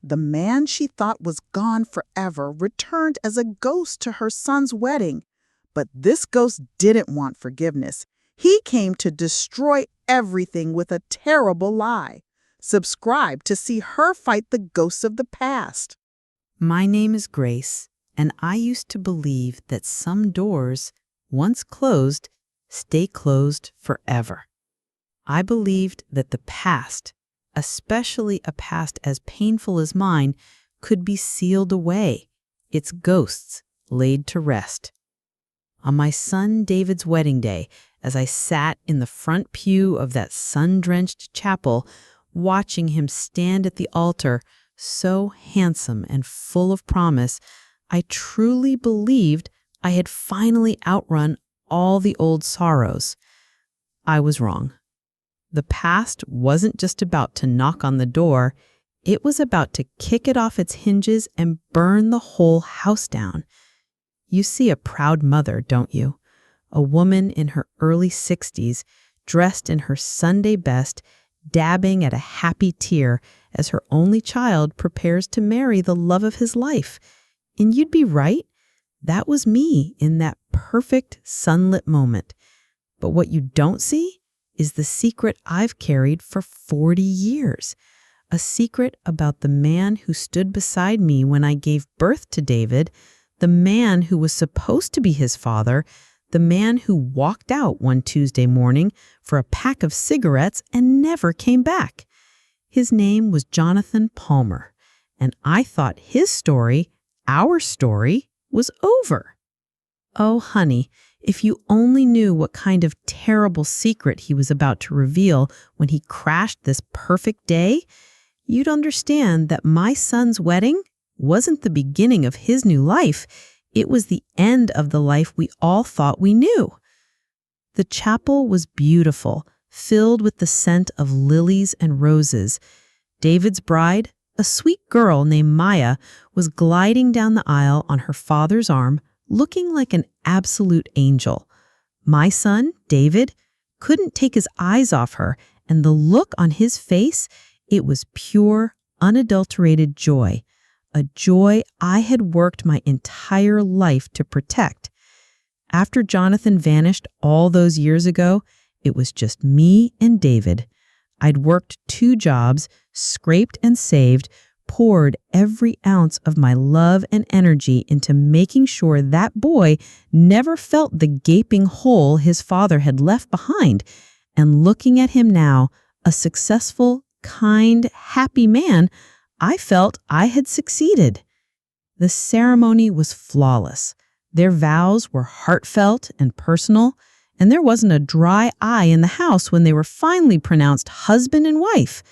The man she thought was gone forever returned as a ghost to her son's wedding. But this ghost didn't want forgiveness. He came to destroy everything with a terrible lie. Subscribe to see her fight the ghosts of the past. My name is Grace, and I used to believe that some doors, once closed, stay closed forever. I believed that the past, especially a past as painful as mine, could be sealed away, its ghosts laid to rest. On my son David's wedding day, as I sat in the front pew of that sun-drenched chapel, watching him stand at the altar, so handsome and full of promise, I truly believed I had finally outrun all the old sorrows. I was wrong. The past wasn't just about to knock on the door, it was about to kick it off its hinges and burn the whole house down. You see a proud mother, don't you? A woman in her early 60s, dressed in her Sunday best, dabbing at a happy tear as her only child prepares to marry the love of his life. And you'd be right, that was me in that perfect sunlit moment. But what you don't see is the secret I've carried for 40 years. A secret about the man who stood beside me when I gave birth to David, the man who was supposed to be his father, the man who walked out one Tuesday morning for a pack of cigarettes and never came back. His name was Jonathan Palmer, and I thought his story, our story, was over. Oh, honey, if you only knew what kind of terrible secret he was about to reveal when he crashed this perfect day, you'd understand that my son's wedding wasn't the beginning of his new life. It was the end of the life we all thought we knew. The chapel was beautiful, filled with the scent of lilies and roses. David's bride, a sweet girl named Maya, was gliding down the aisle on her father's arm, looking like an absolute angel. My son, David, couldn't take his eyes off her, and the look on his face, it was pure, unadulterated joy. A joy I had worked my entire life to protect. After Jonathan vanished all those years ago, it was just me and David. I'd worked 2 jobs, scraped and saved, poured every ounce of my love and energy into making sure that boy never felt the gaping hole his father had left behind. And looking at him now, a successful, kind, happy man, I felt I had succeeded. The ceremony was flawless. Their vows were heartfelt and personal, and there wasn't a dry eye in the house when they were finally pronounced husband and wife.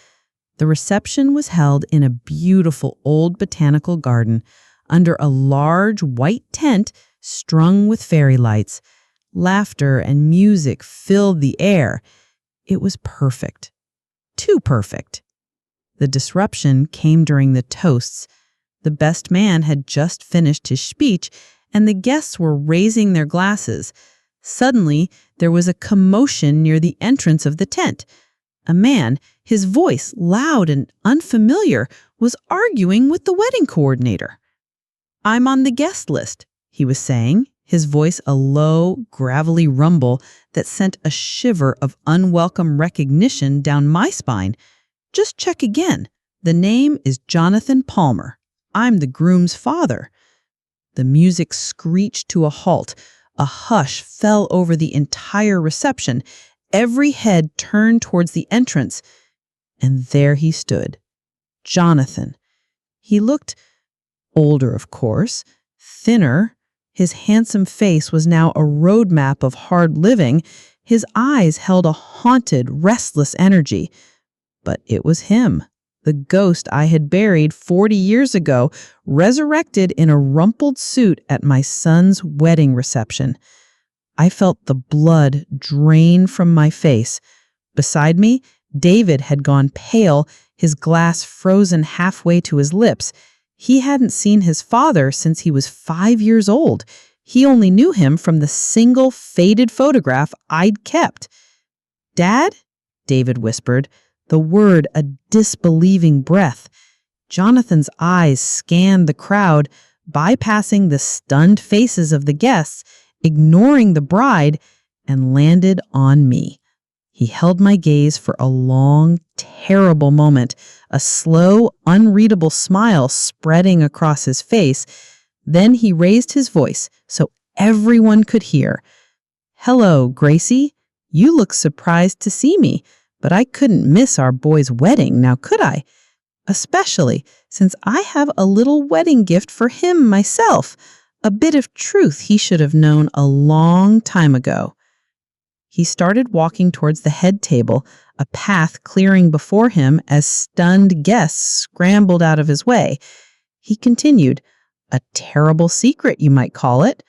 The reception was held in a beautiful old botanical garden under a large white tent strung with fairy lights. Laughter and music filled the air. It was perfect. Too perfect. The disruption came during the toasts. The best man had just finished his speech, and the guests were raising their glasses. Suddenly, there was a commotion near the entrance of the tent. A man, his voice loud and unfamiliar, was arguing with the wedding coordinator. "I'm on the guest list," he was saying, his voice a low, gravelly rumble that sent a shiver of unwelcome recognition down my spine. "Just check again. The name is Jonathan Palmer. I'm the groom's father." The music screeched to a halt. A hush fell over the entire reception. Every head turned towards the entrance. And there he stood. Jonathan. He looked older, of course, thinner. His handsome face was now a roadmap of hard living. His eyes held a haunted, restless energy. But it was him, the ghost I had buried 40 years ago, resurrected in a rumpled suit at my son's wedding reception. I felt the blood drain from my face. Beside me, David had gone pale, his glass frozen halfway to his lips. He hadn't seen his father since he was 5 years old. He only knew him from the single faded photograph I'd kept. "Dad?" David whispered, the word a disbelieving breath. Jonathan's eyes scanned the crowd, bypassing the stunned faces of the guests, ignoring the bride, and landed on me. He held my gaze for a long, terrible moment, a slow, unreadable smile spreading across his face. Then he raised his voice so everyone could hear. "Hello, Gracie. You look surprised to see me, but I couldn't miss our boy's wedding, now could I? Especially since I have a little wedding gift for him myself, a bit of truth he should have known a long time ago." He started walking towards the head table, a path clearing before him as stunned guests scrambled out of his way. He continued, "A terrible secret, you might call it,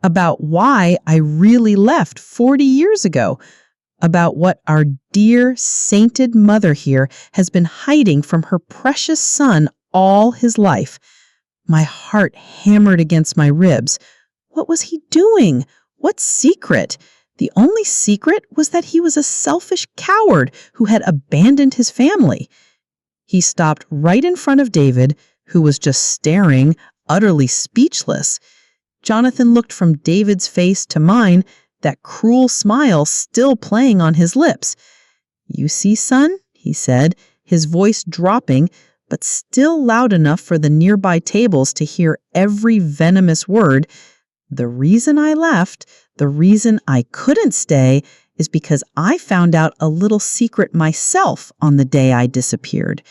about why I really left 40 years ago, about what our dear, sainted mother here has been hiding from her precious son all his life." My heart hammered against my ribs. What was he doing? What secret? The only secret was that he was a selfish coward who had abandoned his family. He stopped right in front of David, who was just staring, utterly speechless. Jonathan looked from David's face to mine, that cruel smile still playing on his lips. "You see, son," he said, his voice dropping, but still loud enough for the nearby tables to hear every venomous word. "The reason I left, the reason I couldn't stay, is because I found out a little secret myself on the day I disappeared.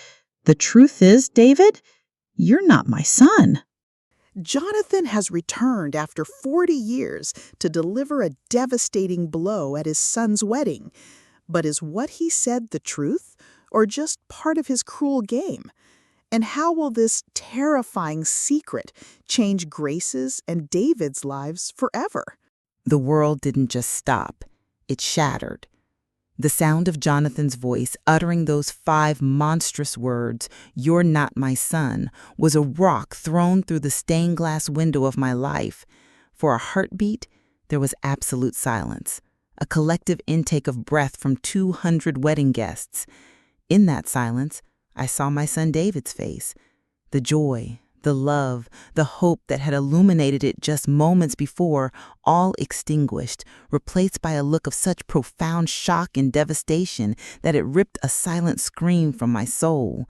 The truth is, David, you're not my son." Jonathan has returned after 40 years to deliver a devastating blow at his son's wedding. But is what he said the truth, or just part of his cruel game? And how will this terrifying secret change Grace's and David's lives forever? The world didn't just stop, it shattered. The sound of Jonathan's voice uttering those 5 monstrous words, "You're not my son," was a rock thrown through the stained glass window of my life. For a heartbeat, there was absolute silence, a collective intake of breath from 200 wedding guests. In that silence, I saw my son David's face, the joy, the love, the hope that had illuminated it just moments before, all extinguished, replaced by a look of such profound shock and devastation that it ripped a silent scream from my soul.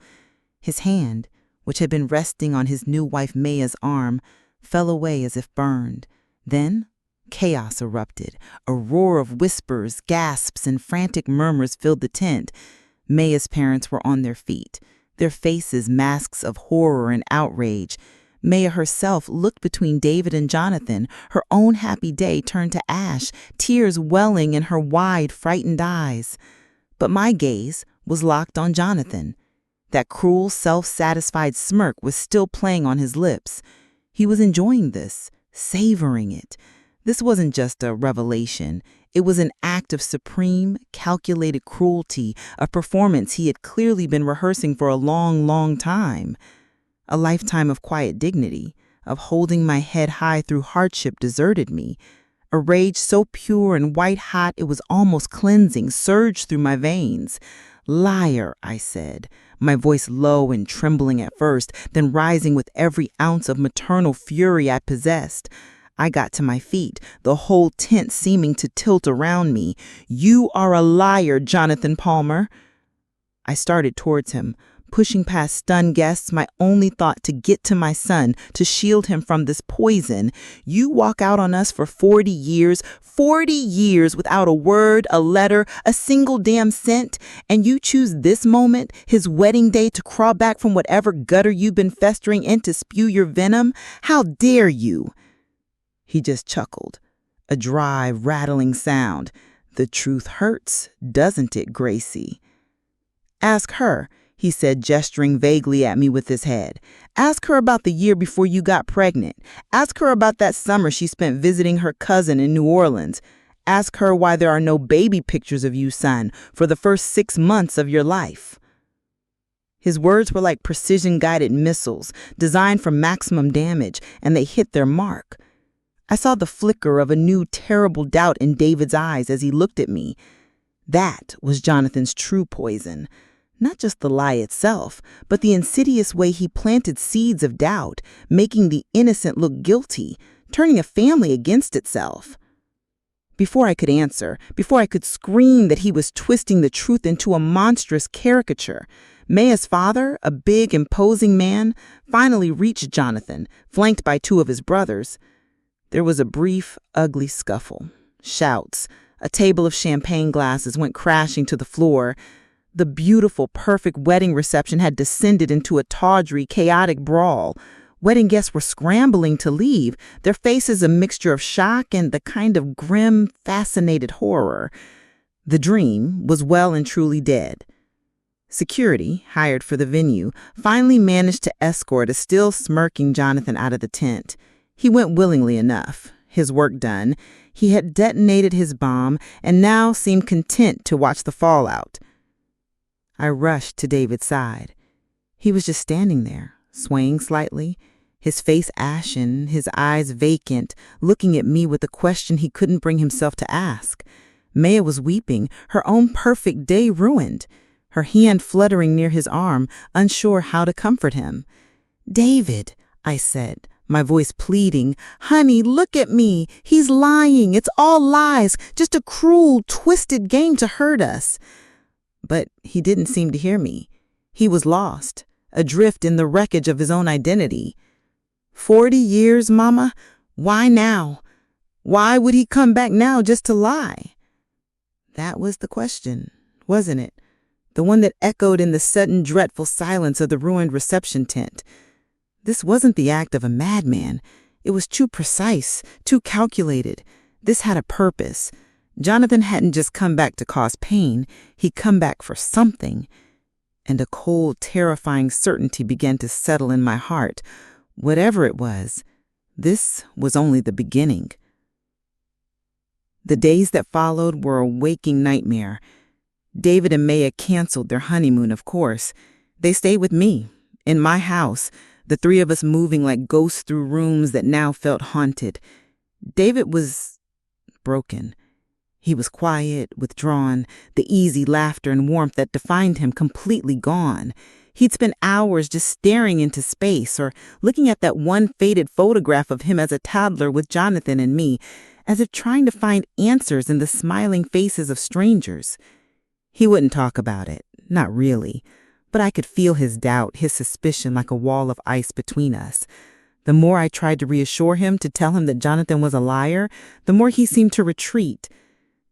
His hand, which had been resting on his new wife Maya's arm, fell away as if burned. Then chaos erupted. A roar of whispers, gasps, and frantic murmurs filled the tent. Maya's parents were on their feet, their faces masks of horror and outrage. Maya herself looked between David and Jonathan, her own happy day turned to ash, tears welling in her wide, frightened eyes. But my gaze was locked on Jonathan. That cruel, self-satisfied smirk was still playing on his lips. He was enjoying this, savoring it. This wasn't just a revelation. It was an act of supreme, calculated cruelty, a performance he had clearly been rehearsing for a long, long time. A lifetime of quiet dignity, of holding my head high through hardship deserted me. A rage so pure and white-hot it was almost cleansing surged through my veins. "Liar," I said, my voice low and trembling at first, then rising with every ounce of maternal fury I possessed. I got to my feet, the whole tent seeming to tilt around me. "You are a liar, Jonathan Palmer." I started towards him, pushing past stunned guests, my only thought to get to my son, to shield him from this poison. "You walk out on us for 40 years without a word, a letter, a single damn cent, and you choose this moment, his wedding day, to crawl back from whatever gutter you've been festering in to spew your venom? How dare you?" He just chuckled, a dry, rattling sound. "The truth hurts, doesn't it, Gracie?" "Ask her," he said, gesturing vaguely at me with his head. "Ask her about the year before you got pregnant. Ask her about that summer she spent visiting her cousin in New Orleans. Ask her why there are no baby pictures of you, son, for the first 6 months of your life." His words were like precision-guided missiles, designed for maximum damage, and they hit their mark. I saw the flicker of a new terrible doubt in David's eyes as he looked at me. That was Jonathan's true poison. Not just the lie itself, but the insidious way he planted seeds of doubt, making the innocent look guilty, turning a family against itself. Before I could answer, before I could scream that he was twisting the truth into a monstrous caricature, Maya's father, a big, imposing man, finally reached Jonathan, flanked by two of his brothers. There was a brief, ugly scuffle. Shouts. A table of champagne glasses went crashing to the floor. The beautiful, perfect wedding reception had descended into a tawdry, chaotic brawl. Wedding guests were scrambling to leave, their faces a mixture of shock and the kind of grim, fascinated horror. The dream was well and truly dead. Security, hired for the venue, finally managed to escort a still smirking Jonathan out of the tent. He went willingly enough. His work done, he had detonated his bomb and now seemed content to watch the fallout. I rushed to David's side. He was just standing there, swaying slightly, his face ashen, his eyes vacant, looking at me with a question he couldn't bring himself to ask. Maya was weeping, her own perfect day ruined, her hand fluttering near his arm, unsure how to comfort him. "David," I said, my voice pleading, "honey, look at me. He's lying. It's all lies, just a cruel, twisted game to hurt us." But he didn't seem to hear me. He was lost, adrift in the wreckage of his own identity. 40 years, Mama? Why now? Why would he come back now just to lie? That was the question, wasn't it? The one that echoed in the sudden, dreadful silence of the ruined reception tent. This wasn't the act of a madman. It was too precise, too calculated. This had a purpose. Jonathan hadn't just come back to cause pain. He'd come back for something. And a cold, terrifying certainty began to settle in my heart. Whatever it was, this was only the beginning. The days that followed were a waking nightmare. David and Maya canceled their honeymoon, of course. They stayed with me, in my house, the three of us moving like ghosts through rooms that now felt haunted. David was broken. He was quiet, withdrawn, the easy laughter and warmth that defined him completely gone. He'd spent hours just staring into space or looking at that one faded photograph of him as a toddler with Jonathan and me, as if trying to find answers in the smiling faces of strangers. He wouldn't talk about it, not really, but I could feel his doubt, his suspicion like a wall of ice between us. The more I tried to reassure him, to tell him that Jonathan was a liar, the more he seemed to retreat.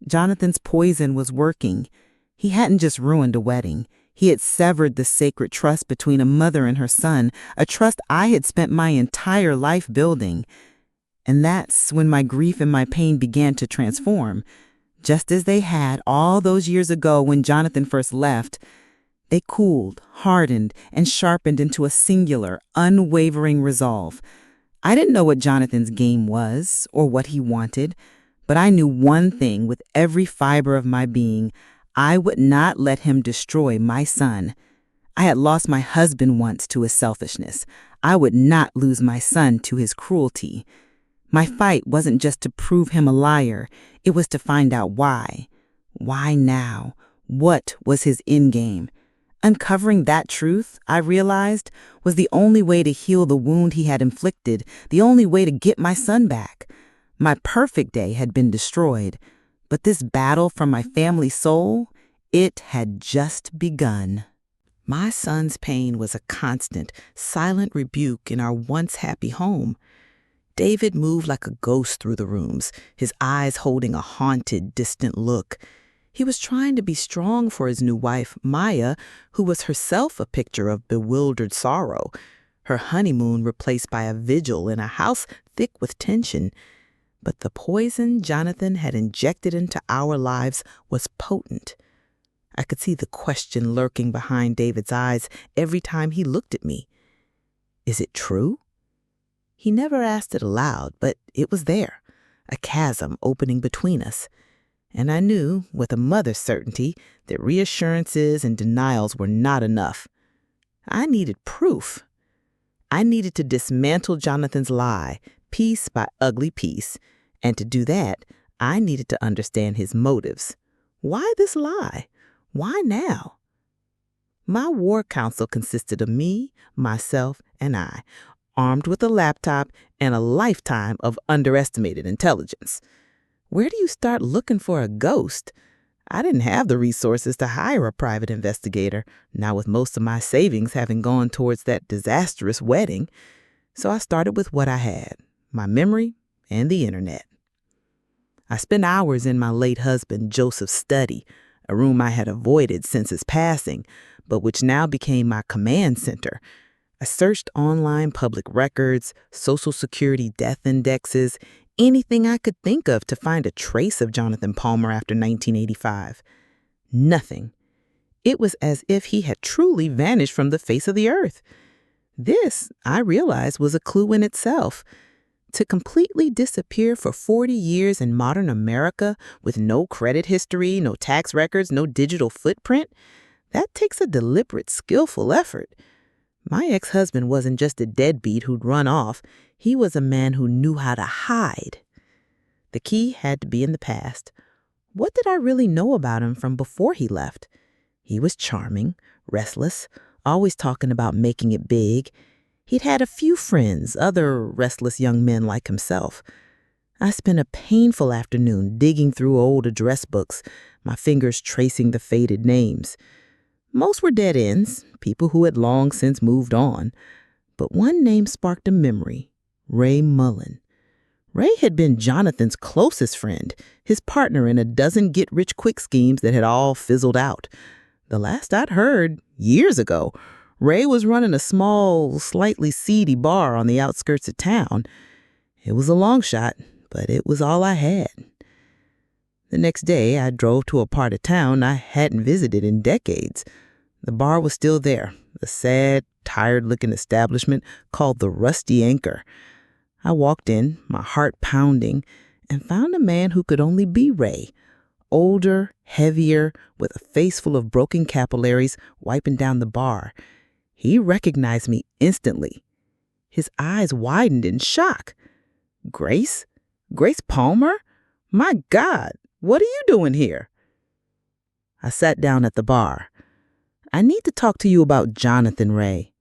Jonathan's poison was working. He hadn't just ruined a wedding. He had severed the sacred trust between a mother and her son, a trust I had spent my entire life building. And that's when my grief and my pain began to transform. Just as they had all those years ago when Jonathan first left, they cooled, hardened, and sharpened into a singular, unwavering resolve. I didn't know what Jonathan's game was or what he wanted, but I knew one thing with every fiber of my being: I would not let him destroy my son. I had lost my husband once to his selfishness. I would not lose my son to his cruelty. My fight wasn't just to prove him a liar. It was to find out why. Why now? What was his endgame? Uncovering that truth, I realized, was the only way to heal the wound he had inflicted, the only way to get my son back. My perfect day had been destroyed, but this battle for my family soul, it had just begun. My son's pain was a constant, silent rebuke in our once happy home. David moved like a ghost through the rooms, his eyes holding a haunted, distant look. He was trying to be strong for his new wife, Maya, who was herself a picture of bewildered sorrow, her honeymoon replaced by a vigil in a house thick with tension. But the poison Jonathan had injected into our lives was potent. I could see the question lurking behind David's eyes every time he looked at me. Is it true? He never asked it aloud, but it was there, a chasm opening between us. And I knew, with a mother's certainty, that reassurances and denials were not enough. I needed proof. I needed to dismantle Jonathan's lie, piece by ugly piece. And to do that, I needed to understand his motives. Why this lie? Why now? My war council consisted of me, myself, and I, armed with a laptop and a lifetime of underestimated intelligence. Where do you start looking for a ghost? I didn't have the resources to hire a private investigator, now with most of my savings having gone towards that disastrous wedding. So I started with what I had, my memory and the internet. I spent hours in my late husband Joseph's study, a room I had avoided since his passing, but which now became my command center. I searched online public records, Social Security death indexes, anything I could think of to find a trace of Jonathan Palmer after 1985. Nothing. It was as if he had truly vanished from the face of the earth. This, I realized, was a clue in itself. To completely disappear for 40 years in modern America with no credit history, no tax records, no digital footprint, that takes a deliberate, skillful effort. My ex-husband wasn't just a deadbeat who'd run off. He was a man who knew how to hide. The key had to be in the past. What did I really know about him from before he left? He was charming, restless, always talking about making it big. He'd had a few friends, other restless young men like himself. I spent a painful afternoon digging through old address books, my fingers tracing the faded names. Most were dead ends, people who had long since moved on. But one name sparked a memory, Ray Mullen. Ray had been Jonathan's closest friend, his partner in a dozen get-rich-quick schemes that had all fizzled out. The last I'd heard, years ago, Ray was running a small, slightly seedy bar on the outskirts of town. It was a long shot, but it was all I had. The next day, I drove to a part of town I hadn't visited in decades. The bar was still there, a sad, tired-looking establishment called the Rusty Anchor. I walked in, my heart pounding, and found a man who could only be Ray. Older, heavier, with a face full of broken capillaries wiping down the bar. He recognized me instantly. His eyes widened in shock. Grace? Grace Palmer? My God, what are you doing here? I sat down at the bar. I need to talk to you about Jonathan, Ray.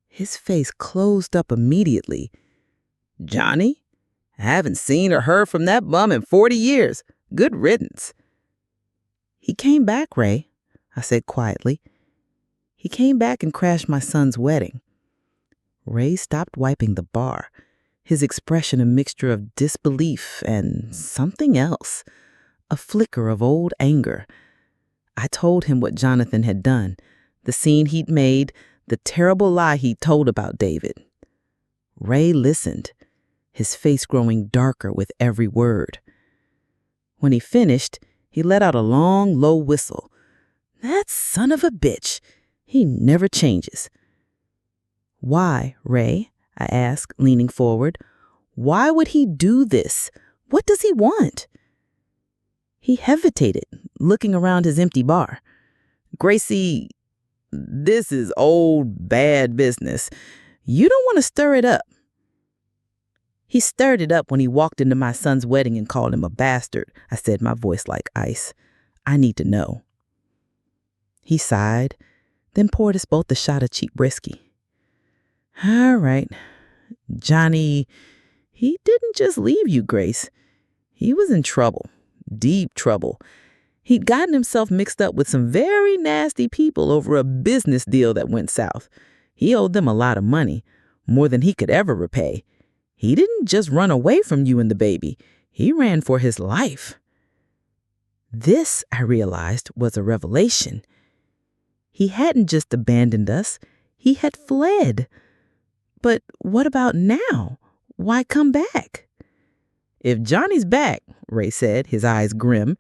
His face closed up immediately. Johnny? I haven't seen or heard from that bum in 40 years. Good riddance. He came back, Ray, I said quietly. He came back and crashed my son's wedding. Ray stopped wiping the bar, his expression a mixture of disbelief and something else, a flicker of old anger. I told him what Jonathan had done, the scene he'd made, the terrible lie he'd told about David. Ray listened, his face growing darker with every word. When he finished, he let out a long, low whistle. That son of a bitch. He never changes. Why, Ray? I asked, leaning forward. Why would he do this? What does he want? He hesitated, looking around his empty bar. Gracie, this is old, bad business. You don't want to stir it up. He stirred it up when he walked into my son's wedding and called him a bastard, I said, my voice like ice. I need to know. He sighed, then poured us both a shot of cheap whiskey. All right. Johnny, he didn't just leave you, Grace. He was in trouble, deep trouble. He'd gotten himself mixed up with some very nasty people over a business deal that went south. He owed them a lot of money, more than he could ever repay. He didn't just run away from you and the baby. He ran for his life. This, I realized, was a revelation. He hadn't just abandoned us. He had fled. But what about now? Why come back? If Johnny's back, Ray said, his eyes grim,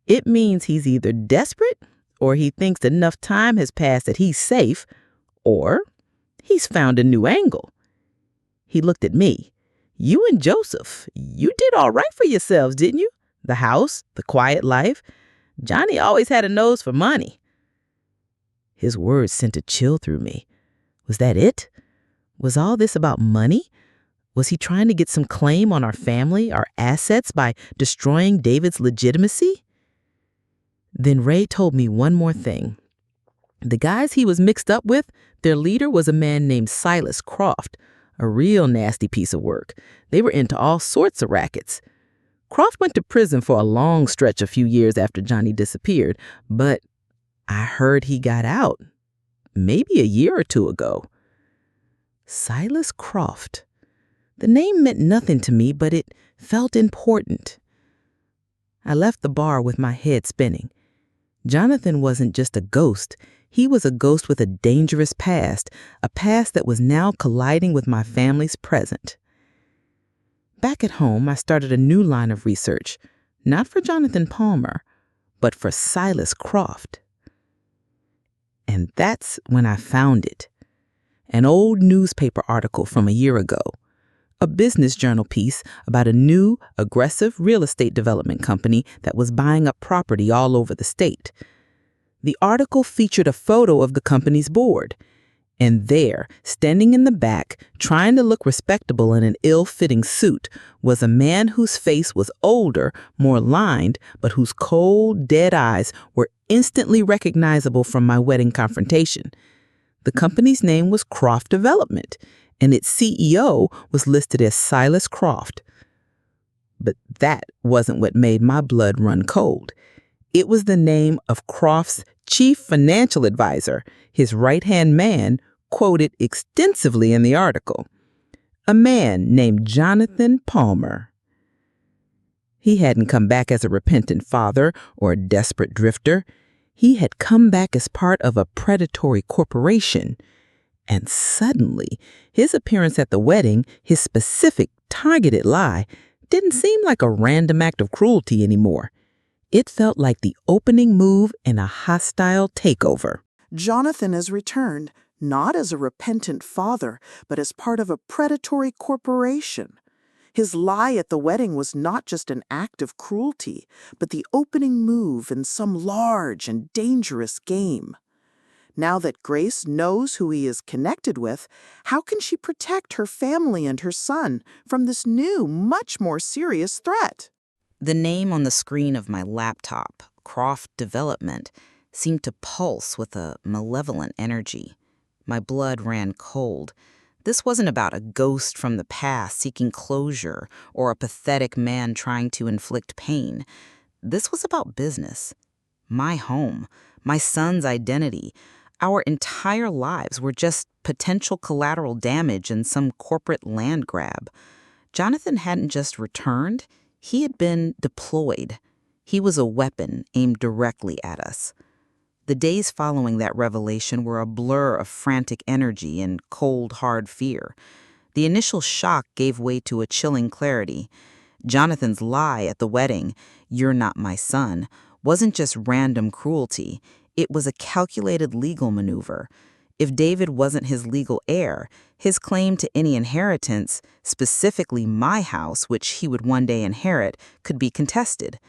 it means he's either desperate or he thinks enough time has passed that he's safe, or he's found a new angle. He looked at me. You and Joseph, you did all right for yourselves, didn't you? The house, the quiet life. Johnny always had a nose for money. His words sent a chill through me. Was that it? Was all this about money? Was he trying to get some claim on our family, our assets, by destroying David's legitimacy? Then Ray told me one more thing. The guys he was mixed up with, their leader was a man named Silas Croft, a real nasty piece of work. They were into all sorts of rackets. Croft went to prison for a long stretch a few years after Johnny disappeared, but I heard he got out maybe a year or two ago. Silas Croft. The name meant nothing to me, but it felt important. I left the bar with my head spinning. Jonathan wasn't just a ghost. He was a ghost with a dangerous past, a past that was now colliding with my family's present. Back at home, I started a new line of research, not for Jonathan Palmer, but for Silas Croft. And that's when I found it. An old newspaper article from a year ago. A business journal piece about a new, aggressive real estate development company that was buying up property all over the state. The article featured a photo of the company's board. And there, standing in the back, trying to look respectable in an ill-fitting suit, was a man whose face was older, more lined, but whose cold, dead eyes were instantly recognizable from my wedding confrontation. The company's name was Croft Development, and its CEO was listed as Silas Croft. But that wasn't what made my blood run cold. It was the name of Croft's chief financial advisor, his right-hand man, quoted extensively in the article. A man named Jonathan Palmer. He hadn't come back as a repentant father or a desperate drifter. He had come back as part of a predatory corporation. And suddenly, his appearance at the wedding, his specific, targeted lie, didn't seem like a random act of cruelty anymore. It felt like the opening move in a hostile takeover. Jonathan has returned, not as a repentant father, but as part of a predatory corporation. His lie at the wedding was not just an act of cruelty, but the opening move in some large and dangerous game. Now that Grace knows who he is connected with, how can she protect her family and her son from this new, much more serious threat? The name on the screen of my laptop, Croft Development, seemed to pulse with a malevolent energy. My blood ran cold. This wasn't about a ghost from the past seeking closure or a pathetic man trying to inflict pain. This was about business. My home, my son's identity. Our entire lives were just potential collateral damage in some corporate land grab. Jonathan hadn't just returned, he had been deployed. He was a weapon aimed directly at us. The days following that revelation were a blur of frantic energy and cold, hard fear. The initial shock gave way to a chilling clarity. Jonathan's lie at the wedding, "You're not my son," wasn't just random cruelty. It was a calculated legal maneuver. If David wasn't his legal heir, his claim to any inheritance, specifically my house, which he would one day inherit, could be contested.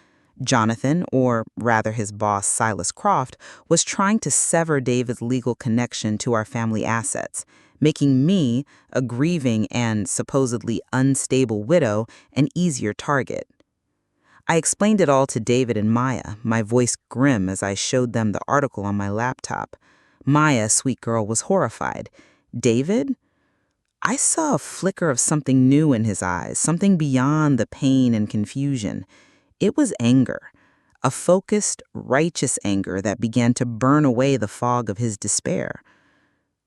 Jonathan, or rather his boss Silas Croft, was trying to sever David's legal connection to our family assets, making me, a grieving and supposedly unstable widow, an easier target. I explained it all to David and Maya, my voice grim as I showed them the article on my laptop. Maya, sweet girl, was horrified. David? I saw a flicker of something new in his eyes, something beyond the pain and confusion. It was anger, a focused, righteous anger that began to burn away the fog of his despair.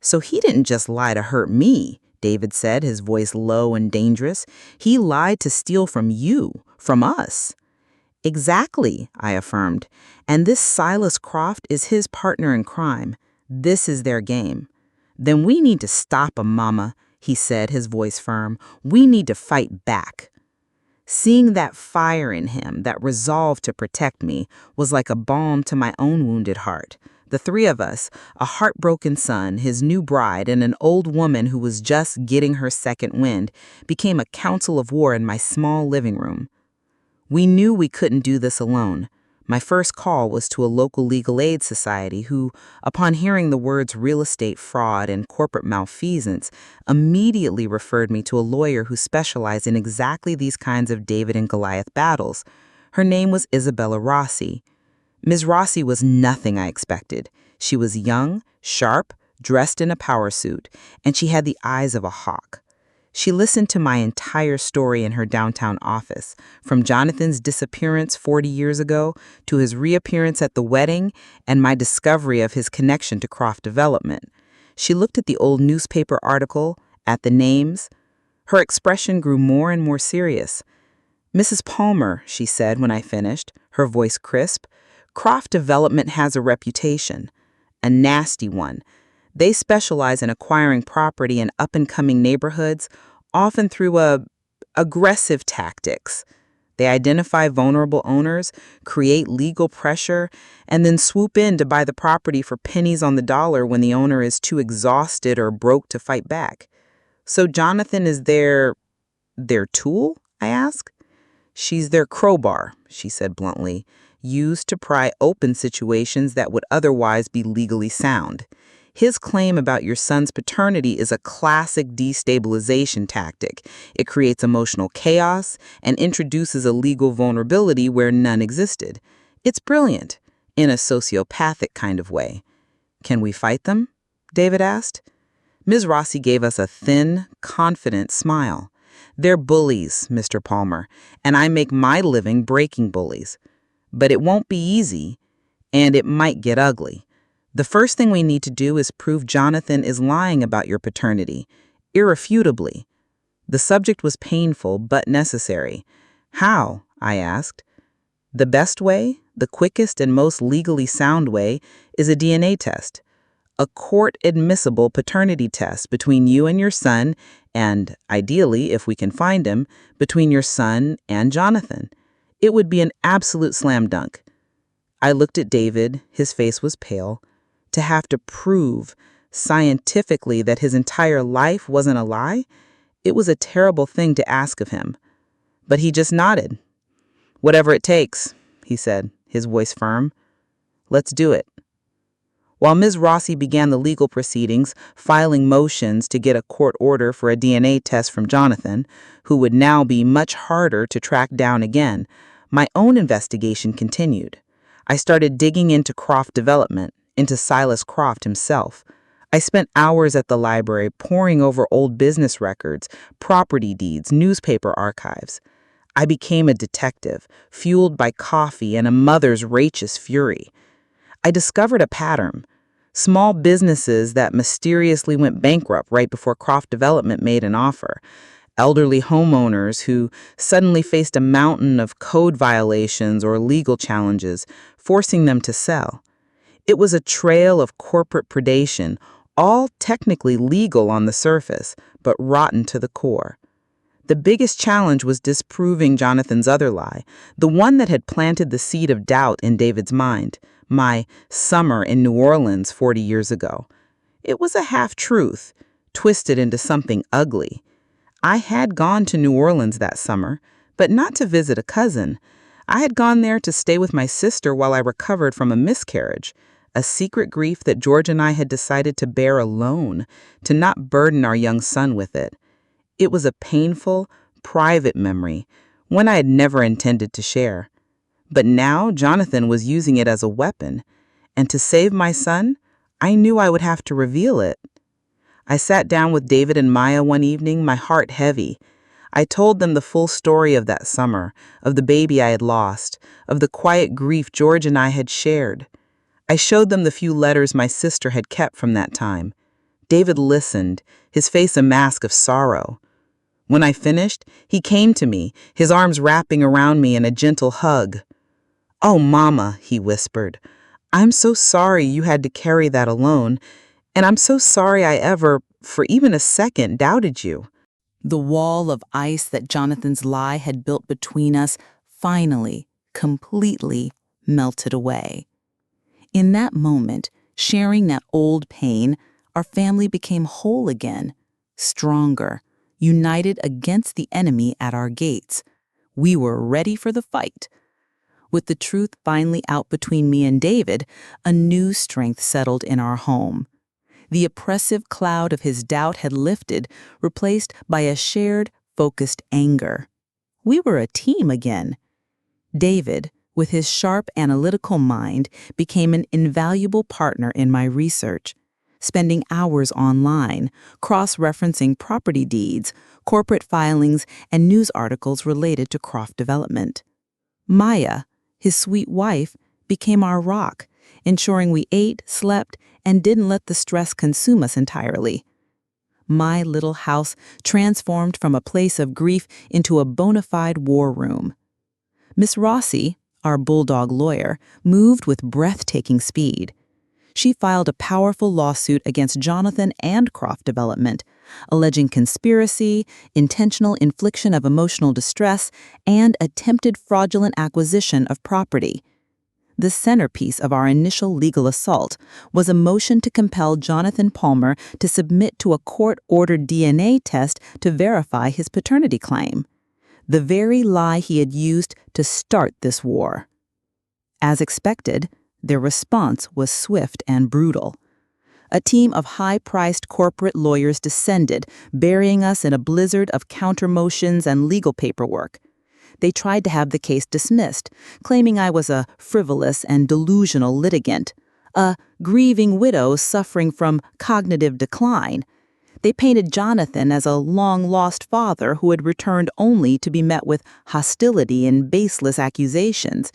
"So he didn't just lie to hurt me," David said, his voice low and dangerous. "He lied to steal from you, from us." "Exactly," I affirmed. "And this Silas Croft is his partner in crime. This is their game." "Then we need to stop him, Mama," he said, his voice firm. "We need to fight back." Seeing that fire in him, that resolve to protect me, was like a balm to my own wounded heart. The three of us, a heartbroken son, his new bride, and an old woman who was just getting her second wind, became a council of war in my small living room. We knew we couldn't do this alone. My first call was to a local legal aid society who, upon hearing the words real estate fraud and corporate malfeasance, immediately referred me to a lawyer who specialized in exactly these kinds of David and Goliath battles. Her name was Isabella Rossi. Ms. Rossi was nothing I expected. She was young, sharp, dressed in a power suit, and she had the eyes of a hawk. She listened to my entire story in her downtown office, from Jonathan's disappearance 40 years ago to his reappearance at the wedding and my discovery of his connection to Croft Development. She looked at the old newspaper article, at the names. Her expression grew more and more serious. "Mrs. Palmer," she said when I finished, her voice crisp, "Croft Development has a reputation, a nasty one. They specialize in acquiring property in up-and-coming neighborhoods, often through aggressive tactics. They identify vulnerable owners, create legal pressure, and then swoop in to buy the property for pennies on the dollar when the owner is too exhausted or broke to fight back. So Jonathan is their tool?" I asked. "She's their crowbar," she said bluntly, "used to pry open situations that would otherwise be legally sound. His claim about your son's paternity is a classic destabilization tactic. It creates emotional chaos and introduces a legal vulnerability where none existed. It's brilliant, in a sociopathic kind of way." "Can we fight them?" David asked. Ms. Rossi gave us a thin, confident smile. "They're bullies, Mr. Palmer, and I make my living breaking bullies. But it won't be easy, and it might get ugly. The first thing we need to do is prove Jonathan is lying about your paternity, irrefutably." The subject was painful but necessary. "How?" I asked. "The best way, the quickest and most legally sound way, is a DNA test. A court-admissible paternity test between you and your son, and, ideally, if we can find him, between your son and Jonathan. It would be an absolute slam dunk." I looked at David. His face was pale. To have to prove, scientifically, that his entire life wasn't a lie? It was a terrible thing to ask of him. But he just nodded. "Whatever it takes," he said, his voice firm. "Let's do it." While Ms. Rossi began the legal proceedings, filing motions to get a court order for a DNA test from Jonathan, who would now be much harder to track down again, my own investigation continued. I started digging into Croft Development, into Silas Croft himself. I spent hours at the library poring over old business records, property deeds, newspaper archives. I became a detective, fueled by coffee and a mother's righteous fury. I discovered a pattern. Small businesses that mysteriously went bankrupt right before Croft Development made an offer. Elderly homeowners who suddenly faced a mountain of code violations or legal challenges, forcing them to sell. It was a trail of corporate predation, all technically legal on the surface, but rotten to the core. The biggest challenge was disproving Jonathan's other lie, the one that had planted the seed of doubt in David's mind, my summer in New Orleans 40 years ago. It was a half-truth, twisted into something ugly. I had gone to New Orleans that summer, but not to visit a cousin. I had gone there to stay with my sister while I recovered from a miscarriage, a secret grief that George and I had decided to bear alone, to not burden our young son with it. It was a painful, private memory, one I had never intended to share. But now Jonathan was using it as a weapon, and to save my son, I knew I would have to reveal it. I sat down with David and Maya one evening, my heart heavy. I told them the full story of that summer, of the baby I had lost, of the quiet grief George and I had shared. I showed them the few letters my sister had kept from that time. David listened, his face a mask of sorrow. When I finished, he came to me, his arms wrapping around me in a gentle hug. "Oh, Mama," he whispered, "I'm so sorry you had to carry that alone, and I'm so sorry I ever, for even a second, doubted you." The wall of ice that Jonathan's lie had built between us finally, completely melted away. In that moment, sharing that old pain, our family became whole again, stronger, united against the enemy at our gates. We were ready for the fight. With the truth finally out between me and David, a new strength settled in our home. The oppressive cloud of his doubt had lifted, replaced by a shared, focused anger. We were a team again. David, with his sharp analytical mind, became an invaluable partner in my research, spending hours online, cross-referencing property deeds, corporate filings, and news articles related to Croft development. Maya, his sweet wife, became our rock, ensuring we ate, slept, and didn't let the stress consume us entirely. My little house transformed from a place of grief into a bona fide war room. Miss Rossi, our bulldog lawyer, moved with breathtaking speed. She filed a powerful lawsuit against Jonathan and Croft Development, alleging conspiracy, intentional infliction of emotional distress, and attempted fraudulent acquisition of property. The centerpiece of our initial legal assault was a motion to compel Jonathan Palmer to submit to a court-ordered DNA test to verify his paternity claim, the very lie he had used to start this war. As expected, their response was swift and brutal. A team of high-priced corporate lawyers descended, burying us in a blizzard of counter-motions and legal paperwork. They tried to have the case dismissed, claiming I was a frivolous and delusional litigant, a grieving widow suffering from cognitive decline. They painted Jonathan as a long-lost father who had returned only to be met with hostility and baseless accusations.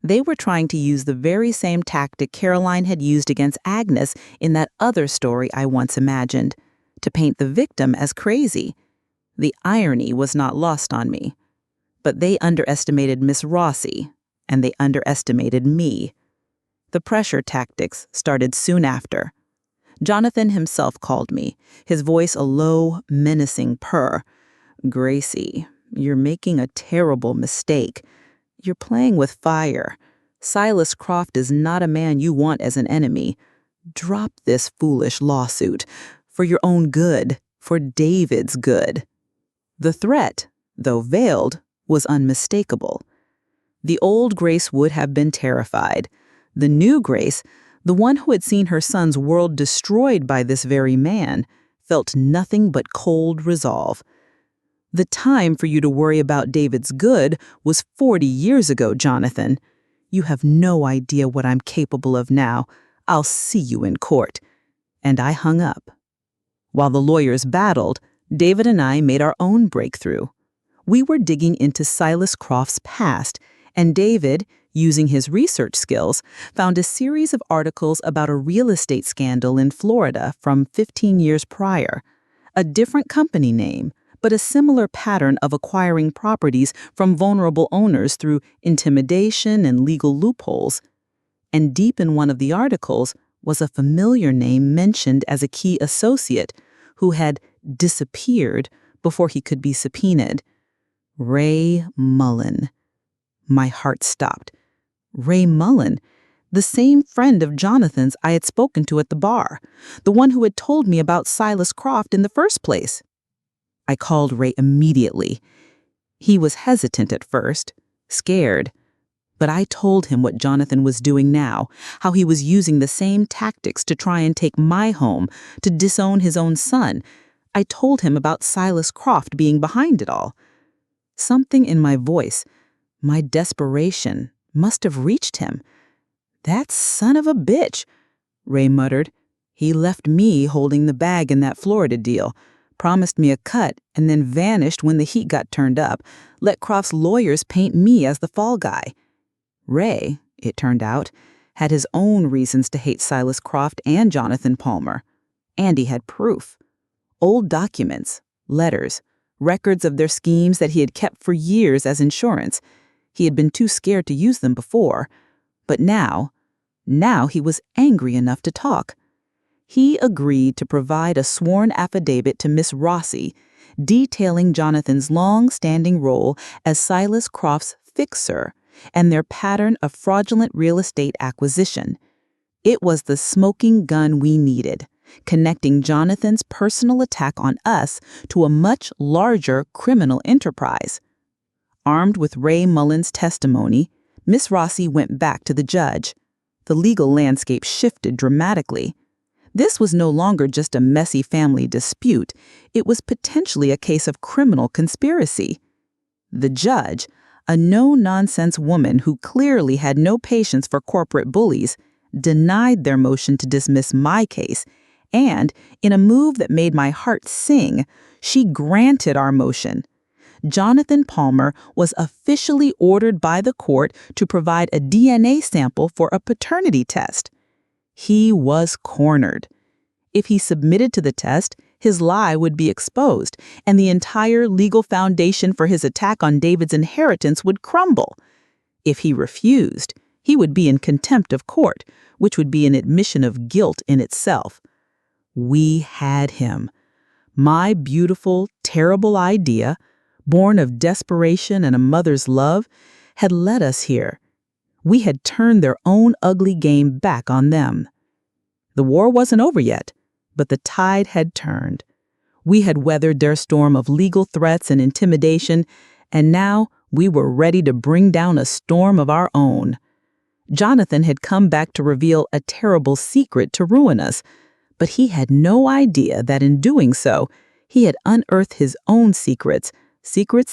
They were trying to use the very same tactic Caroline had used against Agnes in that other story I once imagined, to paint the victim as crazy. The irony was not lost on me. But they underestimated Miss Rossi, and they underestimated me. The pressure tactics started soon after. Jonathan himself called me, his voice a low, menacing purr. "Gracie, you're making a terrible mistake. You're playing with fire. Silas Croft is not a man you want as an enemy. Drop this foolish lawsuit. For your own good, for David's good." The threat, though veiled, was unmistakable. The old Grace would have been terrified. The new Grace, the one who had seen her son's world destroyed by this very man, felt nothing but cold resolve. "The time for you to worry about David's good was 40 years ago, Jonathan. You have no idea what I'm capable of now. I'll see you in court." And I hung up. While the lawyers battled, David and I made our own breakthrough. We were digging into Silas Croft's past, and David, using his research skills, found a series of articles about a real estate scandal in Florida from 15 years prior. A different company name, but a similar pattern of acquiring properties from vulnerable owners through intimidation and legal loopholes. And deep in one of the articles was a familiar name mentioned as a key associate who had disappeared before he could be subpoenaed. Ray Mullen. My heart stopped. Ray Mullen, the same friend of Jonathan's I had spoken to at the bar, the one who had told me about Silas Croft in the first place. I called Ray immediately. He was hesitant at first, scared, but I told him what Jonathan was doing now, how he was using the same tactics to try and take my home, to disown his own son. I told him about Silas Croft being behind it all. Something in my voice, my desperation, must have reached him. "That son of a bitch," Ray muttered. "He left me holding the bag in that Florida deal, promised me a cut, and then vanished when the heat got turned up, let Croft's lawyers paint me as the fall guy." Ray, it turned out, had his own reasons to hate Silas Croft and Jonathan Palmer. And he had proof. Old documents, letters, records of their schemes that he had kept for years as insurance. He had been too scared to use them before. But now he was angry enough to talk. He agreed to provide a sworn affidavit to Miss Rossi, detailing Jonathan's long-standing role as Silas Croft's fixer and their pattern of fraudulent real estate acquisition. It was the smoking gun we needed, connecting Jonathan's personal attack on us to a much larger criminal enterprise. Armed with Ray Mullen's testimony, Miss Rossi went back to the judge. The legal landscape shifted dramatically. This was no longer just a messy family dispute. It was potentially a case of criminal conspiracy. The judge, a no-nonsense woman who clearly had no patience for corporate bullies, denied their motion to dismiss my case, and, in a move that made my heart sing, she granted our motion. Jonathan Palmer was officially ordered by the court to provide a DNA sample for a paternity test. He was cornered. If he submitted to the test, his lie would be exposed, and the entire legal foundation for his attack on David's inheritance would crumble. If he refused, he would be in contempt of court, which would be an admission of guilt in itself. We had him. My beautiful, terrible idea, born of desperation and a mother's love, had led us here. We had turned their own ugly game back on them. The war wasn't over yet, but the tide had turned. We had weathered their storm of legal threats and intimidation, and now we were ready to bring down a storm of our own. Jonathan had come back to reveal a terrible secret to ruin us, but he had no idea that in doing so, he had unearthed his own secrets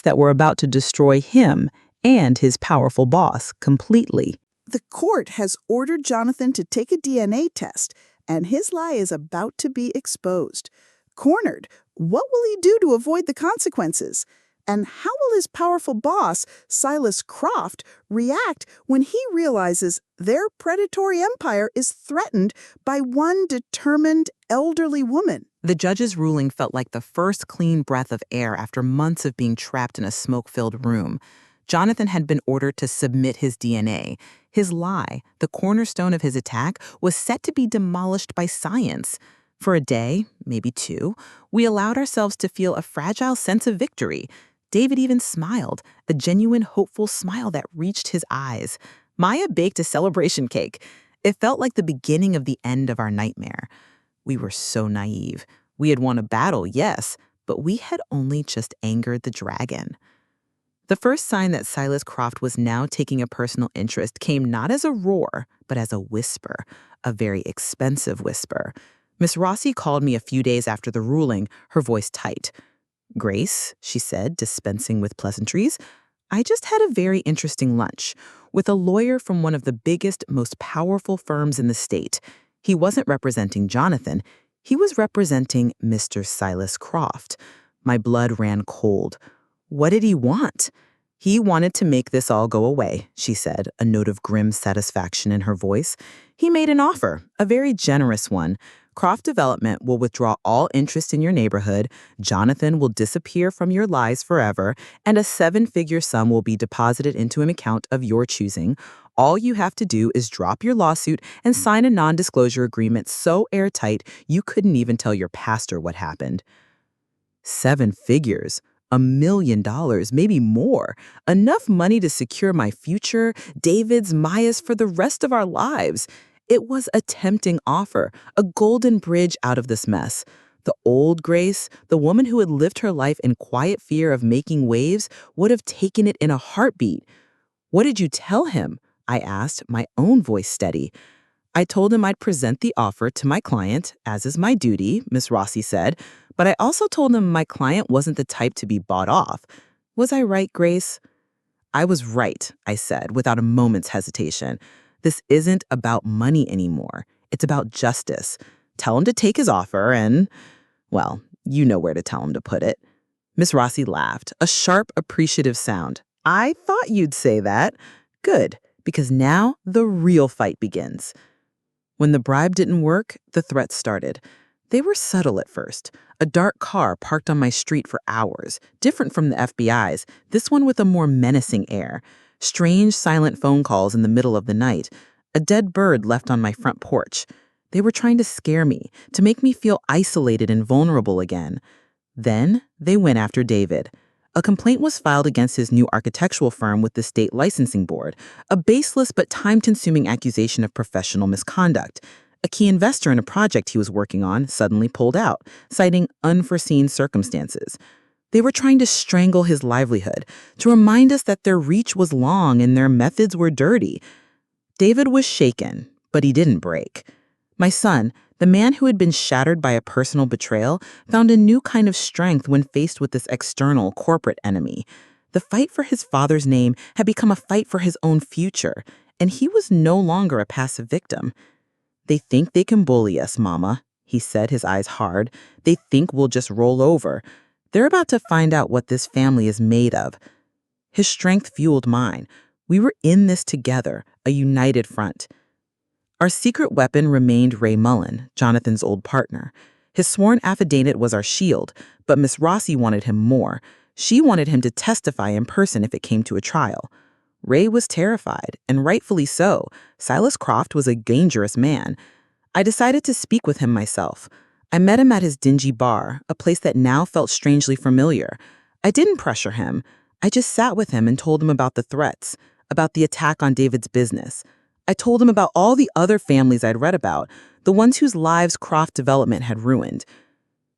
that were about to destroy him and his powerful boss completely. The court has ordered Jonathan to take a DNA test, and his lie is about to be exposed. Cornered, what will he do to avoid the consequences? And how will his powerful boss, Silas Croft, react when he realizes their predatory empire is threatened by one determined elderly woman? The judge's ruling felt like the first clean breath of air after months of being trapped in a smoke-filled room. Jonathan had been ordered to submit his DNA. His lie, the cornerstone of his attack, was set to be demolished by science. For a day, maybe two, we allowed ourselves to feel a fragile sense of victory. David even smiled, a genuine, hopeful smile that reached his eyes. Maya baked a celebration cake. It felt like the beginning of the end of our nightmare. We were so naive. We had won a battle, yes, but we had only just angered the dragon. The first sign that Silas Croft was now taking a personal interest came not as a roar, but as a whisper, a very expensive whisper. Miss Rossi called me a few days after the ruling, her voice tight. "Grace," she said, dispensing with pleasantries, "I just had a very interesting lunch with a lawyer from one of the biggest, most powerful firms in the state. He wasn't representing Jonathan. He was representing Mr. Silas Croft." My blood ran cold. What did he want? "He wanted to make this all go away," she said, a note of grim satisfaction in her voice. "He made an offer, a very generous one. Croft Development will withdraw all interest in your neighborhood, Jonathan will disappear from your lives forever, and a 7-figure sum will be deposited into an account of your choosing. All you have to do is drop your lawsuit and sign a non-disclosure agreement so airtight you couldn't even tell your pastor what happened." 7 figures. $1 million, maybe more. Enough money to secure my future, David's, Maya's, for the rest of our lives. It was a tempting offer, a golden bridge out of this mess. The old Grace, the woman who had lived her life in quiet fear of making waves, would have taken it in a heartbeat. "What did you tell him?" I asked, my own voice steady. "I told him I'd present the offer to my client, as is my duty," Miss Rossi said, "but I also told him my client wasn't the type to be bought off. Was I right, Grace?" "I was right," I said, without a moment's hesitation. "This isn't about money anymore. It's about justice. Tell him to take his offer and, well, you know where to tell him to put it." Miss Rossi laughed, a sharp, appreciative sound. "I thought you'd say that. Good, because now the real fight begins." When the bribe didn't work, the threats started. They were subtle at first. A dark car parked on my street for hours, different from the FBI's, this one with a more menacing air. Strange, silent phone calls in the middle of the night. A dead bird left on my front porch. They were trying to scare me, to make me feel isolated and vulnerable again. Then they went after David. A complaint was filed against his new architectural firm with the state licensing board, a baseless but time-consuming accusation of professional misconduct. A key investor in a project he was working on suddenly pulled out, citing unforeseen circumstances. They were trying to strangle his livelihood, to remind us that their reach was long and their methods were dirty. David was shaken, but he didn't break. My son, the man who had been shattered by a personal betrayal, found a new kind of strength when faced with this external corporate enemy. The fight for his father's name had become a fight for his own future, and he was no longer a passive victim. "They think they can bully us, Mama," he said, his eyes hard. "They think we'll just roll over. They're about to find out what this family is made of." His strength fueled mine. We were in this together, a united front. Our secret weapon remained Ray Mullen, Jonathan's old partner. His sworn affidavit was our shield, but Miss Rossi wanted him more. She wanted him to testify in person if it came to a trial. Ray was terrified, and rightfully so. Silas Croft was a dangerous man. I decided to speak with him myself. I met him at his dingy bar, a place that now felt strangely familiar. I didn't pressure him. I just sat with him and told him about the threats, about the attack on David's business. I told him about all the other families I'd read about, the ones whose lives Croft development had ruined.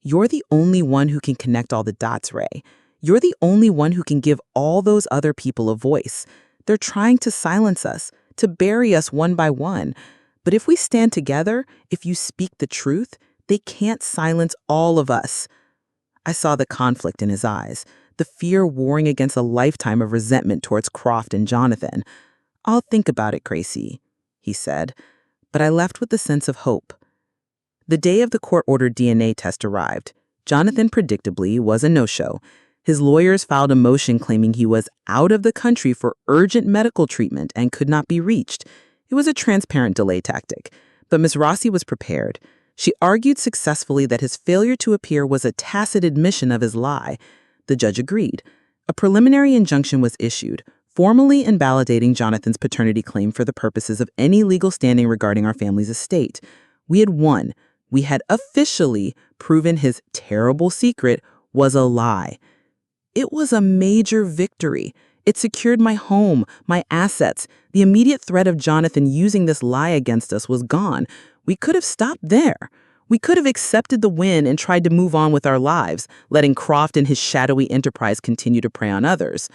"You're the only one who can connect all the dots, Ray. You're the only one who can give all those other people a voice. They're trying to silence us, to bury us one by one. But if we stand together, if you speak the truth, they can't silence all of us." I saw the conflict in his eyes, the fear warring against a lifetime of resentment towards Croft and Jonathan. "I'll think about it, Gracie," he said, but I left with a sense of hope. The day of the court-ordered DNA test arrived. Jonathan, predictably, was a no-show. His lawyers filed a motion claiming he was out of the country for urgent medical treatment and could not be reached. It was a transparent delay tactic, but Ms. Rossi was prepared. She argued successfully that his failure to appear was a tacit admission of his lie. The judge agreed. A preliminary injunction was issued, formally invalidating Jonathan's paternity claim for the purposes of any legal standing regarding our family's estate. We had won. We had officially proven his terrible secret was a lie. It was a major victory. It secured my home, my assets. The immediate threat of Jonathan using this lie against us was gone. We could have stopped there. We could have accepted the win and tried to move on with our lives, letting Croft and his shadowy enterprise continue to prey on others.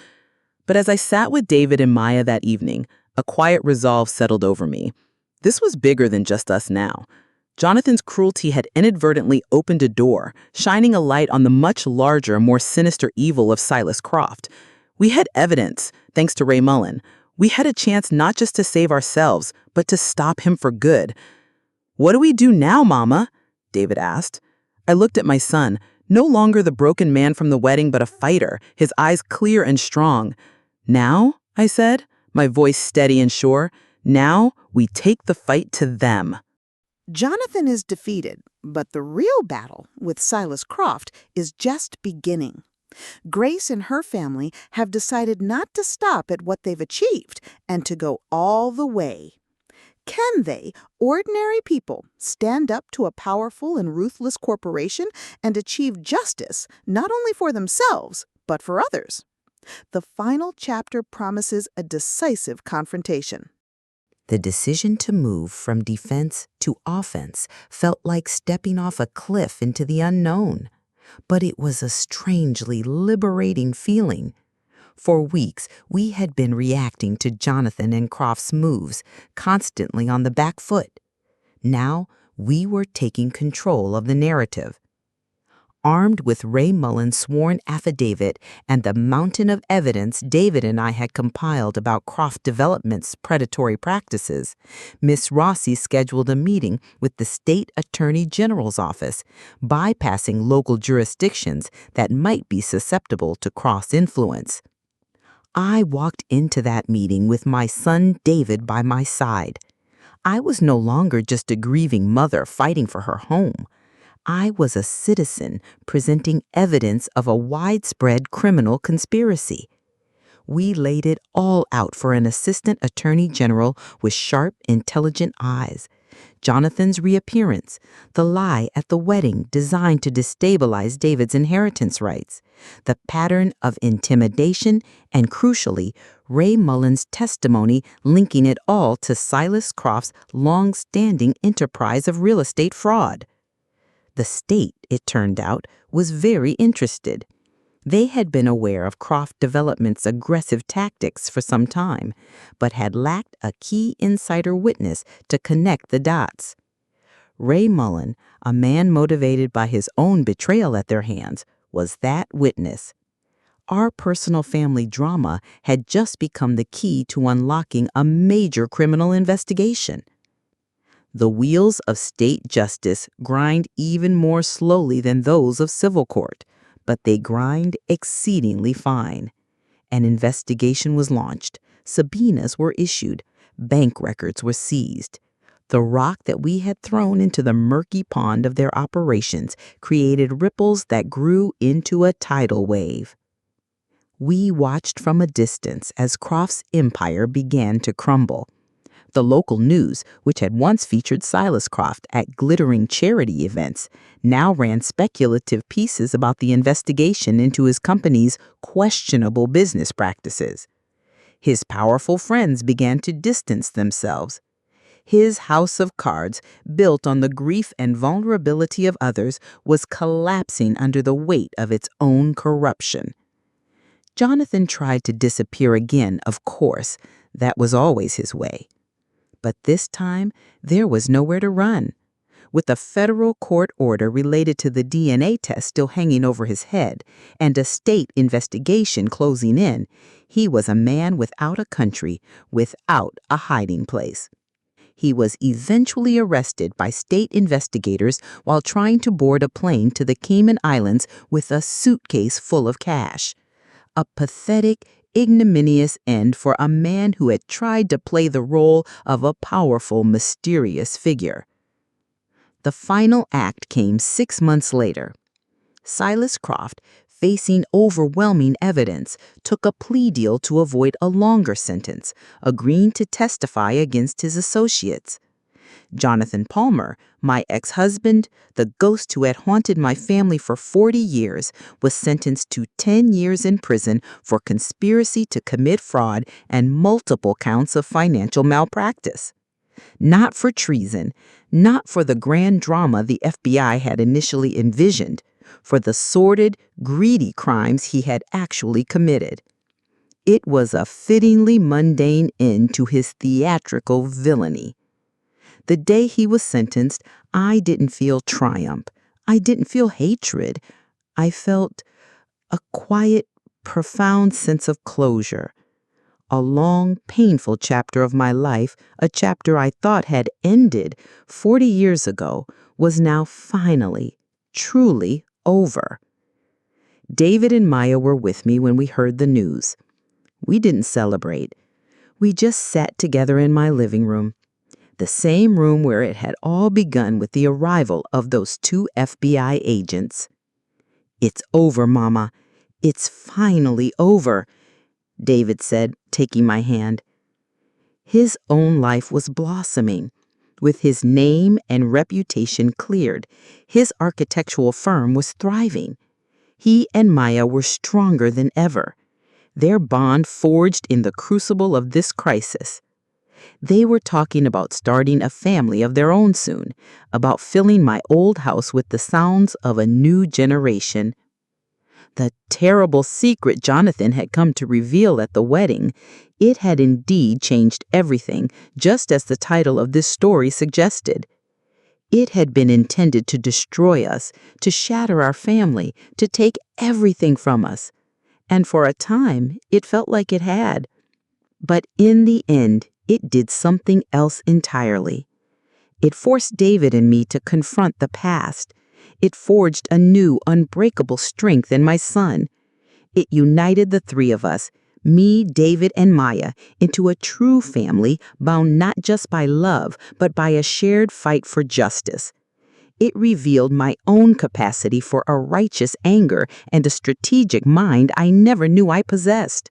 But as I sat with David and Maya that evening, a quiet resolve settled over me. This was bigger than just us now. Jonathan's cruelty had inadvertently opened a door, shining a light on the much larger, more sinister evil of Silas Croft. We had evidence, thanks to Ray Mullen. We had a chance not just to save ourselves, but to stop him for good. "What do we do now, Mama?" David asked. I looked at my son, no longer the broken man from the wedding, but a fighter, his eyes clear and strong. "Now," I said, my voice steady and sure, "now we take the fight to them." Jonathan is defeated, but the real battle with Silas Croft is just beginning. Grace and her family have decided not to stop at what they've achieved and to go all the way. Can they, ordinary people, stand up to a powerful and ruthless corporation and achieve justice not only for themselves, but for others? The final chapter promises a decisive confrontation. The decision to move from defense to offense felt like stepping off a cliff into the unknown, but it was a strangely liberating feeling. For weeks, we had been reacting to Jonathan and Croft's moves, constantly on the back foot. Now, we were taking control of the narrative. Armed with Ray Mullen's sworn affidavit and the mountain of evidence David and I had compiled about Croft Development's predatory practices, Miss Rossi scheduled a meeting with the State Attorney General's office, bypassing local jurisdictions that might be susceptible to cross-influence. I walked into that meeting with my son David by my side. I was no longer just a grieving mother fighting for her home. I was a citizen presenting evidence of a widespread criminal conspiracy. We laid it all out for an assistant attorney general with sharp, intelligent eyes. Jonathan's reappearance, the lie at the wedding designed to destabilize David's inheritance rights, the pattern of intimidation, and crucially, Ray Mullen's testimony linking it all to Silas Croft's long-standing enterprise of real estate fraud. The state, it turned out, was very interested. They had been aware of Croft Development's aggressive tactics for some time, but had lacked a key insider witness to connect the dots. Ray Mullen, a man motivated by his own betrayal at their hands, was that witness. Our personal family drama had just become the key to unlocking a major criminal investigation. The wheels of state justice grind even more slowly than those of civil court, but they grind exceedingly fine. An investigation was launched, subpoenas were issued, bank records were seized. The rock that we had thrown into the murky pond of their operations created ripples that grew into a tidal wave. We watched from a distance as Croft's empire began to crumble. The local news, which had once featured Silas Croft at glittering charity events, now ran speculative pieces about the investigation into his company's questionable business practices. His powerful friends began to distance themselves. His house of cards, built on the grief and vulnerability of others, was collapsing under the weight of its own corruption. Jonathan tried to disappear again, of course. That was always his way. But this time, there was nowhere to run. With a federal court order related to the DNA test still hanging over his head and a state investigation closing in, he was a man without a country, without a hiding place. He was eventually arrested by state investigators while trying to board a plane to the Cayman Islands with a suitcase full of cash. A pathetic, ignominious end for a man who had tried to play the role of a powerful, mysterious figure. The final act came 6 months later. Silas Croft, facing overwhelming evidence, took a plea deal to avoid a longer sentence, agreeing to testify against his associates. Jonathan Palmer, my ex-husband, the ghost who had haunted my family for 40 years, was sentenced to 10 years in prison for conspiracy to commit fraud and multiple counts of financial malpractice. Not for treason, not for the grand drama the FBI had initially envisioned, for the sordid, greedy crimes he had actually committed. It was a fittingly mundane end to his theatrical villainy. The day he was sentenced, I didn't feel triumph. I didn't feel hatred. I felt a quiet, profound sense of closure. A long, painful chapter of my life, a chapter I thought had ended 40 years ago, was now finally, truly over. David and Maya were with me when we heard the news. We didn't celebrate. We just sat together in my living room. The same room where it had all begun with the arrival of those 2 FBI agents. "It's over, Mama. It's finally over," David said, taking my hand. His own life was blossoming. With his name and reputation cleared, his architectural firm was thriving. He and Maya were stronger than ever. Their bond forged in the crucible of this crisis. They were talking about starting a family of their own soon, about filling my old house with the sounds of a new generation. The terrible secret Jonathan had come to reveal at the wedding, it had indeed changed everything, just as the title of this story suggested. It had been intended to destroy us, to shatter our family, to take everything from us. And for a time, it felt like it had. But in the end, it did something else entirely. It forced David and me to confront the past. It forged a new, unbreakable strength in my son. It united the 3 of us, me, David, and Maya, into a true family bound not just by love, but by a shared fight for justice. It revealed my own capacity for a righteous anger and a strategic mind I never knew I possessed.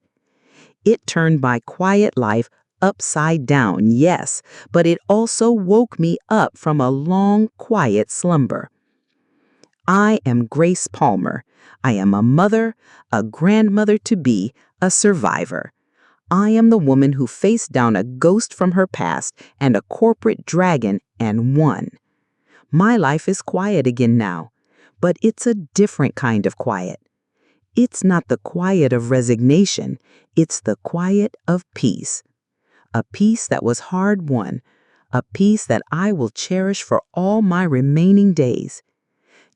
It turned my quiet life upside down, yes, but it also woke me up from a long, quiet slumber. I am Grace Palmer. I am a mother, a grandmother-to-be, a survivor. I am the woman who faced down a ghost from her past and a corporate dragon and won. My life is quiet again now, but it's a different kind of quiet. It's not the quiet of resignation, it's the quiet of peace. A peace that was hard-won, a peace that I will cherish for all my remaining days.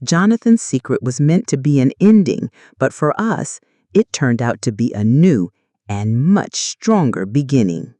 Jonathan's secret was meant to be an ending, but for us, it turned out to be a new and much stronger beginning.